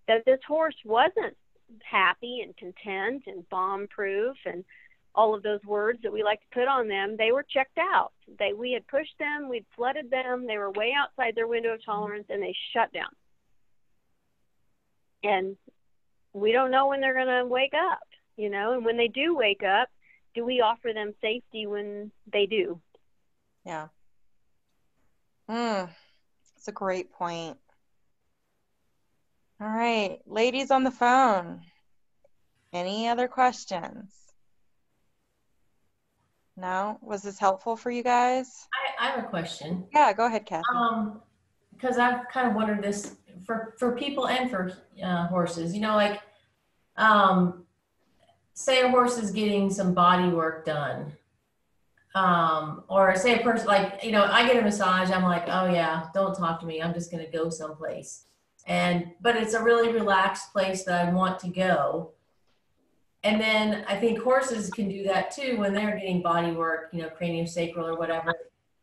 that this horse wasn't happy and content and bomb proof and all of those words that we like to put on them. They were checked out. We had pushed them, we'd flooded them, they were way outside their window of tolerance, and they shut down. And we don't know when they're going to wake up, and when they do wake up, do we offer them safety when they do? Yeah. That's a great point. All right, ladies on the phone, any other questions? No? Was this helpful for you guys? I have a question. Yeah, go ahead, Kathy. Because I've kind of wondered this for people and for horses, say a horse is getting some body work done. or say a person like, you know, I get a massage, I'm like, oh yeah, don't talk to me, I'm just going to go someplace. But it's a really relaxed place that I want to go. And then I think horses can do that too when they're getting body work, you know, craniosacral or whatever.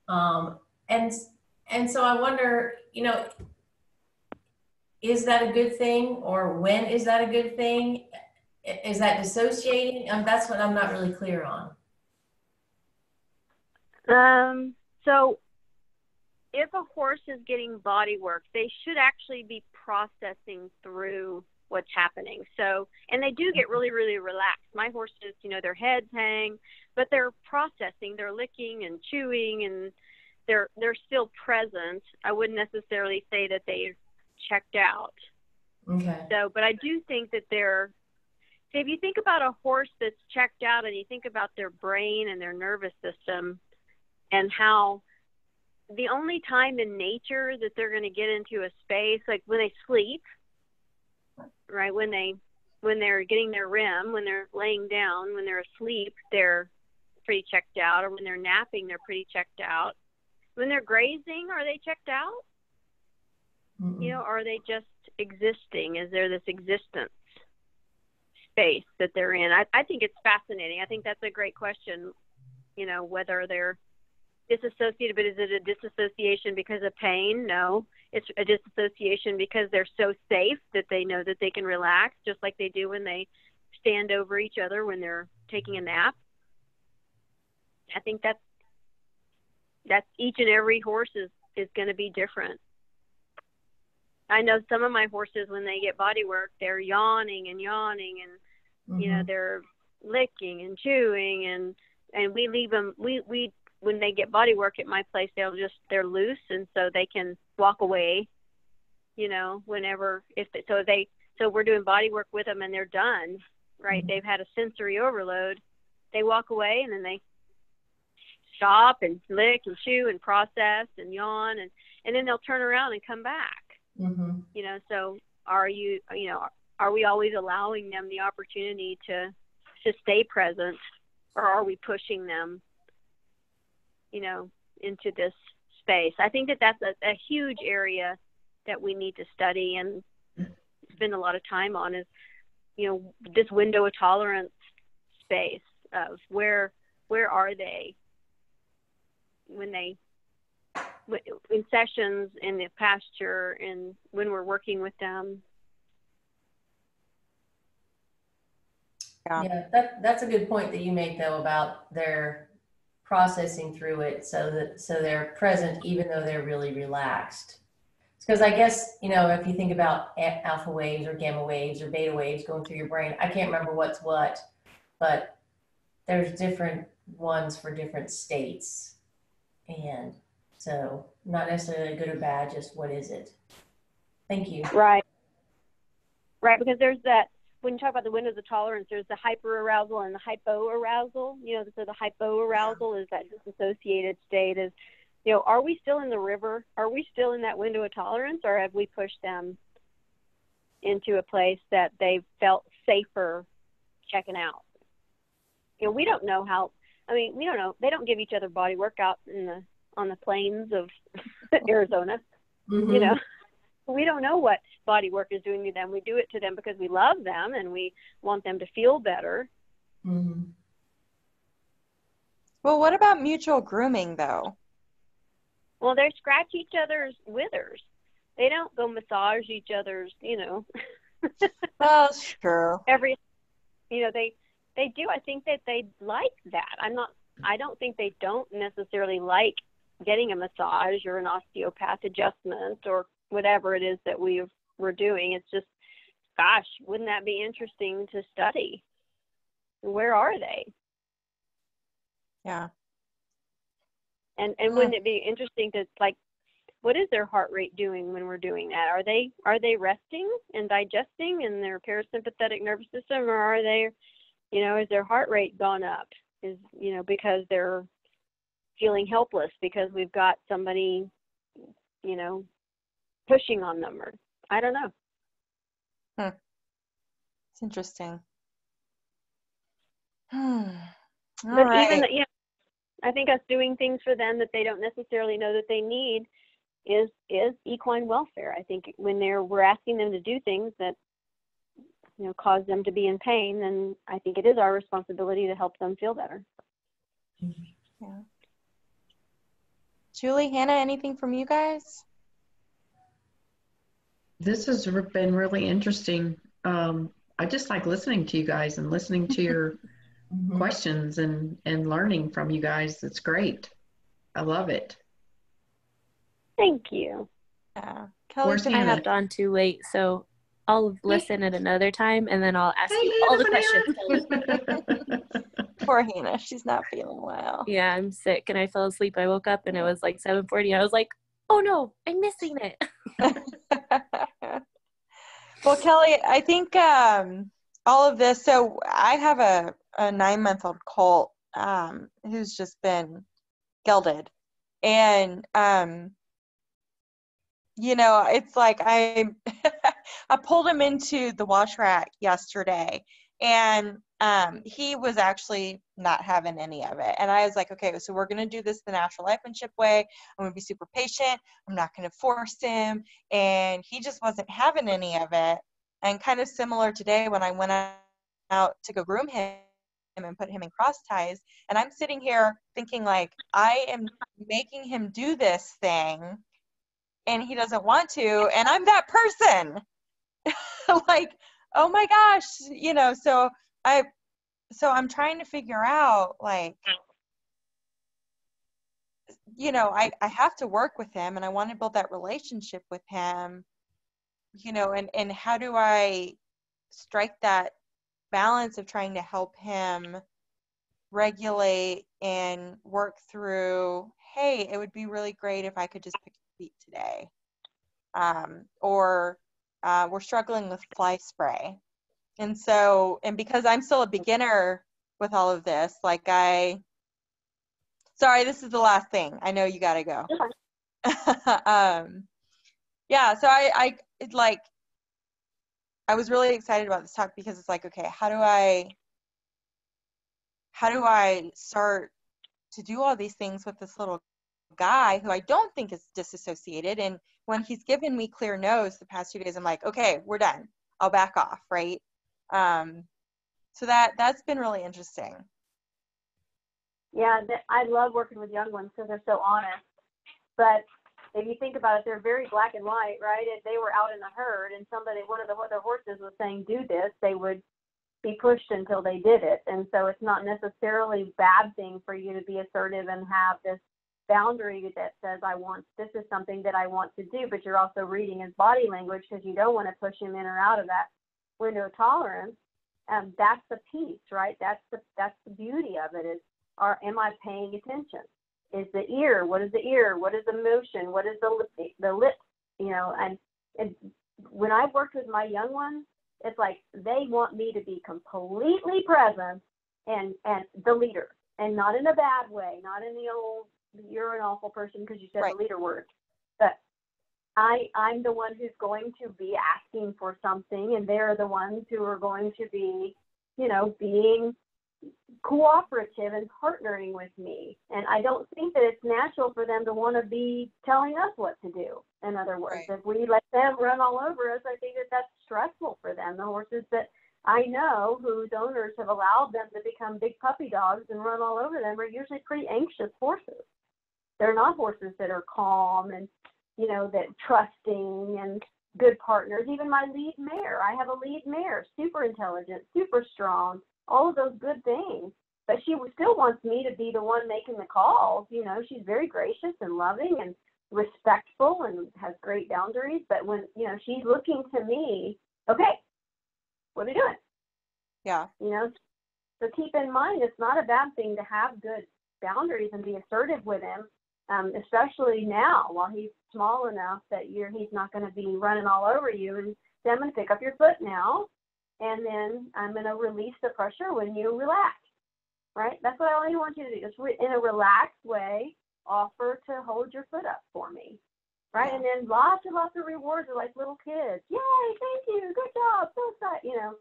And so I wonder, you know, is that a good thing, or when is that a good thing? Is that dissociating? That's what I'm not really clear on. So if a horse is getting body work, they should actually be processing through what's happening. So, and they do get really, really relaxed. My horses, you know, their heads hang, but they're processing, they're licking and chewing, and they're still present. I wouldn't necessarily say that they've checked out. Okay. So, but I do think that so if you think about a horse that's checked out and you think about their brain and their nervous system and how the only time in nature that they're going to get into a space, like when they sleep, right, when they're getting their REM, when they're laying down, when they're asleep, they're pretty checked out, or when they're napping, they're pretty checked out. When they're grazing, are they checked out? Mm-mm. You know, are they just existing? Is there this existence space that they're in? I think it's fascinating. I think that's a great question, you know, whether they're disassociated, but is it a disassociation because of pain? No, it's a disassociation because they're so safe that they know that they can relax, just like they do when they stand over each other when they're taking a nap. I think that's each and every horse is going to be different. I know some of my horses, when they get body work, they're yawning and Mm-hmm. you know, they're licking and chewing, and we leave them, we when they get body work at my place, they're loose, and so they can walk away, you know, whenever, so we're doing body work with them and they're done, right? Mm-hmm. They've had a sensory overload. They walk away and then they stop and lick and chew and process and yawn, and then they'll turn around and come back. Mm-hmm. You know, so are we always allowing them the opportunity to stay present, or are we pushing them, you know, into this space? I think that's a huge area that we need to study and spend a lot of time on, is, you know, this window of tolerance space of where are they in sessions, in the pasture, and when we're working with them. Yeah, that's a good point that you make, though, about their processing through it, so they're present even though they're really relaxed. Because I guess, you know, if you think about alpha waves or gamma waves or beta waves going through your brain, I can't remember what's what, but there's different ones for different states. And so not necessarily good or bad, just what is it? Thank you. Right, because there's that, when you talk about the windows of tolerance, there's the hyperarousal and the hypoarousal. You know, so the hypoarousal is that disassociated state, is, you know, are we still in the river? Are we still in that window of tolerance, or have we pushed them into a place that they felt safer checking out? You know, we don't know how, we don't know. They don't give each other body work out on the plains of Arizona. Mm-hmm. You know, we don't know what body work is doing to them. We do it to them because we love them and we want them to feel better. Mm-hmm. Well, what about mutual grooming, though? Well, they scratch each other's withers. They don't go massage each other's, you know. Well, sure. You know, they do. I think that they like that. I don't think they don't necessarily like getting a massage or an osteopath adjustment or whatever it is that we're doing. It's just, gosh, wouldn't that be interesting to study? Where are they? Yeah. And wouldn't it be interesting to, like, what is their heart rate doing when we're doing that? Are they resting and digesting in their parasympathetic nervous system, or are they, you know, is their heart rate gone up? Is, you know, because they're feeling helpless because we've got somebody, you know, pushing on them, or I don't know. It's interesting. All But right. even, you know, I think us doing things for them that they don't necessarily know that they need is equine welfare. I think when we're asking them to do things that, you know, cause them to be in pain, then I think it is our responsibility to help them feel better. Yeah. Julie, Hannah, anything from you guys? This has been really interesting. I just like listening to you guys and listening to your questions and learning from you guys. It's great. I love it. Thank you. Yeah. Kelly, Where's I Hannah? hopped on too late, so I'll listen at another time, and then I'll ask Hey, you all the Hannah, questions. poor Hannah, she's not feeling well. Yeah, I'm sick, and I fell asleep. I woke up, and it was like 7:40. I was like, oh no, I'm missing it. Well, Kelly, I think all of this, so I have a 9-month-old colt who's just been gelded. And, you know, it's like I pulled him into the wash rack yesterday, and he was actually not having any of it. And I was like, okay, so we're going to do this the natural life-and-ship way. I'm going to be super patient. I'm not going to force him. And he just wasn't having any of it. And kind of similar today when I went out to go groom him and put him in cross ties. And I'm sitting here thinking, like, I am making him do this thing and he doesn't want to. And I'm that person. Like, oh my gosh, you know, so I'm trying to figure out, like, you know, I have to work with him and I want to build that relationship with him, you know, and how do I strike that balance of trying to help him regulate and work through, hey, it would be really great if I could just pick your feet today. Or we're struggling with fly spray. And so, and because I'm still a beginner with all of this, like sorry, this is the last thing. I know you got to go. Yeah, so I was really excited about this talk because it's like, okay, how do I start to do all these things with this little guy who I don't think is disassociated? And when he's given me clear no's the past 2 days, I'm like, okay, we're done. I'll back off, right? So that's been really interesting. Yeah, I love working with young ones because they're so honest. But if you think about it, they're very black and white, right? If they were out in the herd and one of the other horses was saying, do this, they would be pushed until they did it. And so it's not necessarily a bad thing for you to be assertive and have this boundary that says, this is something that I want to do, but you're also reading his body language because you don't want to push him in or out of that window of tolerance. That's the piece, right? That's the beauty of it is, am I paying attention? Is the ear, what is the ear? What is the motion? What is the lip, you know? And when I've worked with my young ones, it's like they want me to be completely present and the leader, and not in a bad way, not in the old, you're an awful person because you said right. The leader word. But I'm the one who's going to be asking for something, and they're the ones who are going to be, you know, being cooperative and partnering with me. And I don't think that it's natural for them to want to be telling us what to do. In other words, right. If we let them run all over us, I think that that's stressful for them. The horses that I know whose owners have allowed them to become big puppy dogs and run all over them are usually pretty anxious horses. They're not horses that are calm and, you know, that trusting and good partners. Even my lead mare, I have a lead mare, super intelligent, super strong, all of those good things. But she still wants me to be the one making the calls. You know, she's very gracious and loving and respectful and has great boundaries. But when, you know, she's looking to me, okay, what are you doing? Yeah. You know, so keep in mind, it's not a bad thing to have good boundaries and be assertive with him, especially now while he's small enough that he's not going to be running all over you. And then I'm going to pick up your foot now, and then I'm going to release the pressure when you relax, right? That's what I only want you to do. Just in a relaxed way, offer to hold your foot up for me, right? Yeah. And then lots and lots of rewards are like little kids. Yay, thank you, good job, so excited, you know.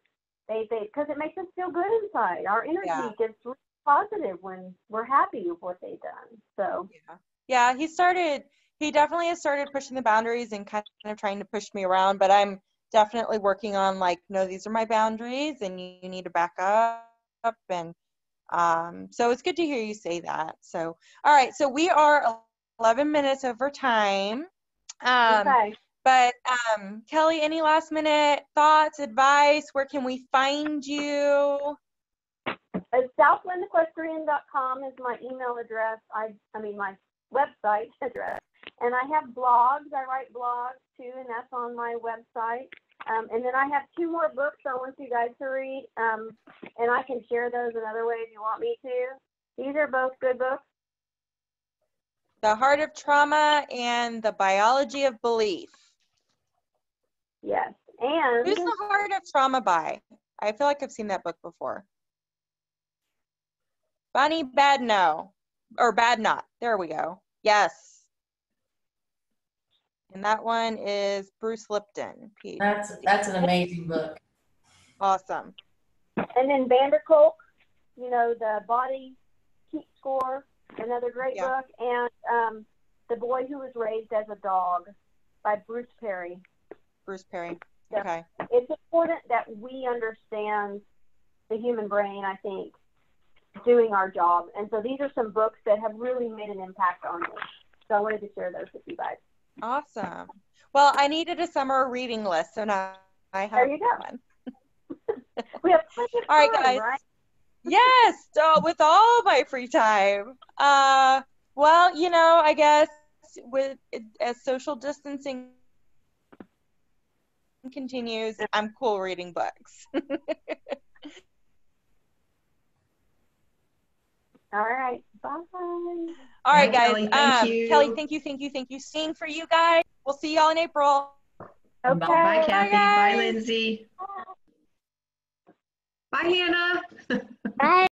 They because it makes us feel good inside. Our energy gets positive when we're happy with what they've done. So Yeah, he definitely has started pushing the boundaries and kind of trying to push me around, but I'm definitely working on like, no, these are my boundaries and you need to back up. And so it's good to hear you say that. So, all right, so we are 11 minutes over time. okay. But Kelly, any last minute thoughts, advice? Where can we find you? Southlandequestrian.com is my email address. I mean my website address. And I have blogs. I write blogs too, and that's on my website. And then I have 2 more books I want you guys to read. And I can share those another way if you want me to. These are both good books. The Heart of Trauma and The Biology of Belief. Yes. And Who's The Heart of Trauma by? I feel like I've seen that book before. Bonnie Badnow, or Badnot. There we go. Yes. And that one is Bruce Lipton. That's an amazing book. Awesome. And then Vanderkolk, the Body Keep Score, another great book. And The Boy Who Was Raised as a Dog by Bruce Perry. Bruce Perry. So Okay. it's important that we understand the human brain, I think, doing our job. And so these are some books that have really made an impact on me. So I wanted to share those with you guys. Awesome. Well, I needed a summer reading list, so now I have There you go. one. We have plenty of All right, time, guys. right? Yes, with all my free time. Well, I guess as social distancing continues, I'm cool reading books. All right. Bye. All right, guys. Kelly, thank you. Kelly, thank you. Seeing for you guys. We'll see y'all in April. Okay. Bye, Kathy. Bye, guys. Lindsay. Bye, Hannah. Bye.